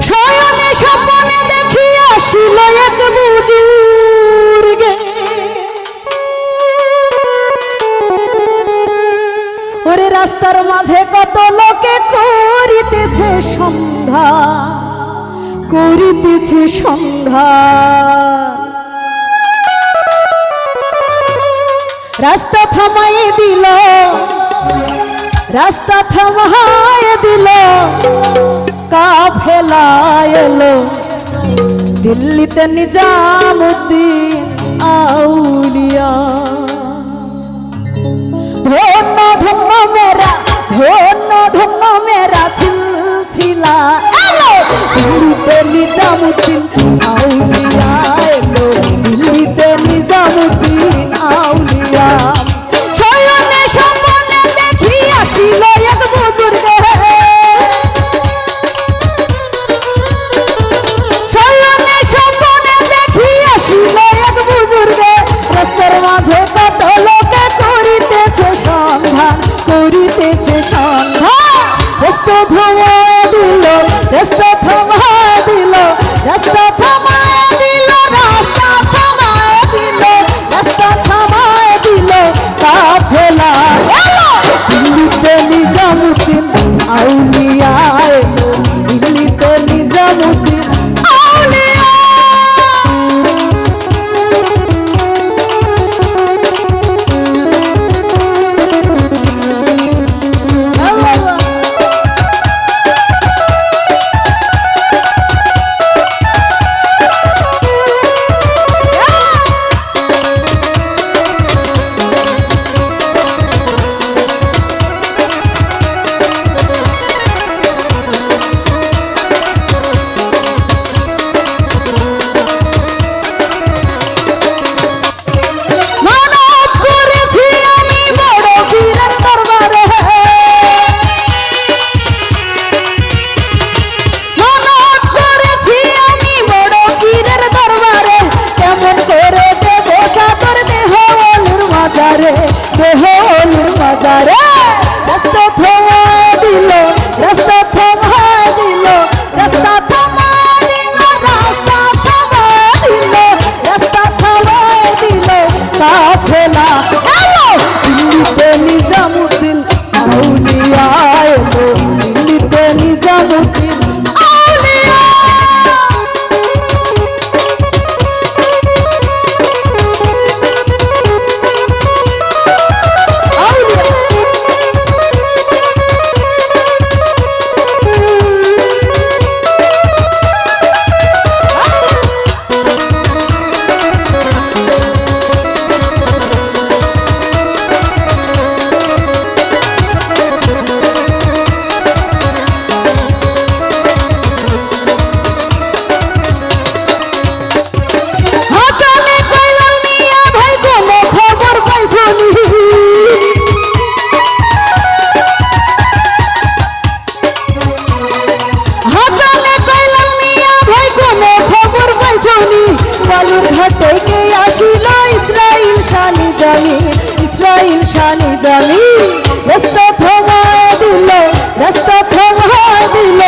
শয়নে স্বপ্নে দেখি আসিল এক বুজুর্গে, ওরে রাস্তার মাঝে কত লোকে করিতেছে সন্ধ্যা, করিতেছে সন্ধ্যা। রাস্তা থামাই দিল, রাস্তা থামাই দিল, কাফেলা এলো দিল্লিতে নিজামুদ্দিন আউলিয়া। ধন্য ধন্য মেরা, ধন্য ধন্য মেরা সিলসিলা এলো দিল্লিতে নিজামুদ্দিন আউলিয়া, এলো দিল্লিতে নিজামুদ্দিন আউলিয়া। শয়নে স্বপ্নে দেখি আসিল এক বুজুর্গে, শয়নে স্বপ্নে দেখি আসিল এক বুজুর্গে, রাস্তার মাঝে কত লোকে করিতেছে সন্ধান, করিতেছে সন্ধান। রাস্তা থামায় দিল, রাস্তা থামায় দিল, রাস্তা থামায় দিল, রাস্তা থামায় দিল, রাস্তা থামায় দিল, কাফেলা এলো দিল্লিতে নিজামুদ্দিন আউলিয়া, এলো দিল্লিতে নিজামুদ্দিন আউলিয়া। ইসরাইল শানি জামি, রাস্তা থামায় দিল, রাস্তা থামায় দিল,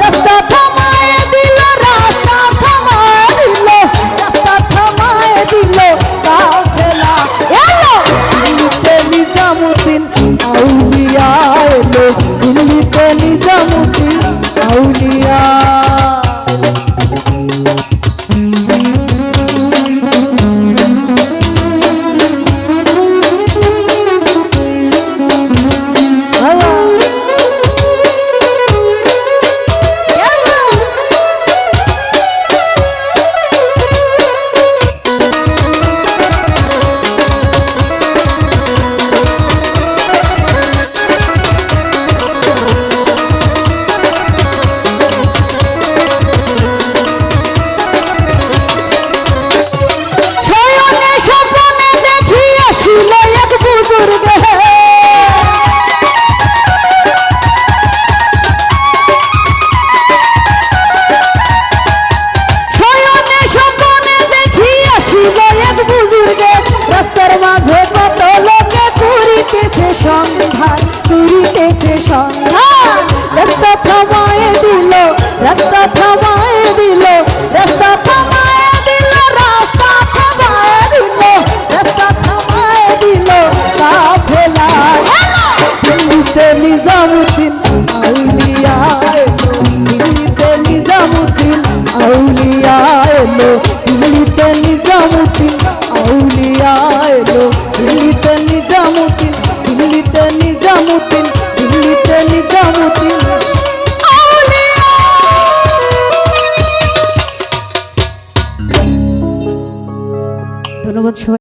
রাস্তা থামায় দিল, রাস্তা থামায় দিল, রাস্তা থামায় দিল, কাফেলা এলো দিল্লিতে নিজামুদ্দিন আউলিয়া, এলো দিল্লিতে নিজামুদ্দিন আউলিয়া। আউলিয়া এলো দিল্লিতে নিজামুদ্দিন আউলিয়া এলো দিল্লিতে নিজামুদ্দিন দিল্লিতে নিজামুদ্দিন দিল্লিতে নিজামুদ্দিন আউলিয়া। ধন্যবাদ সবাই।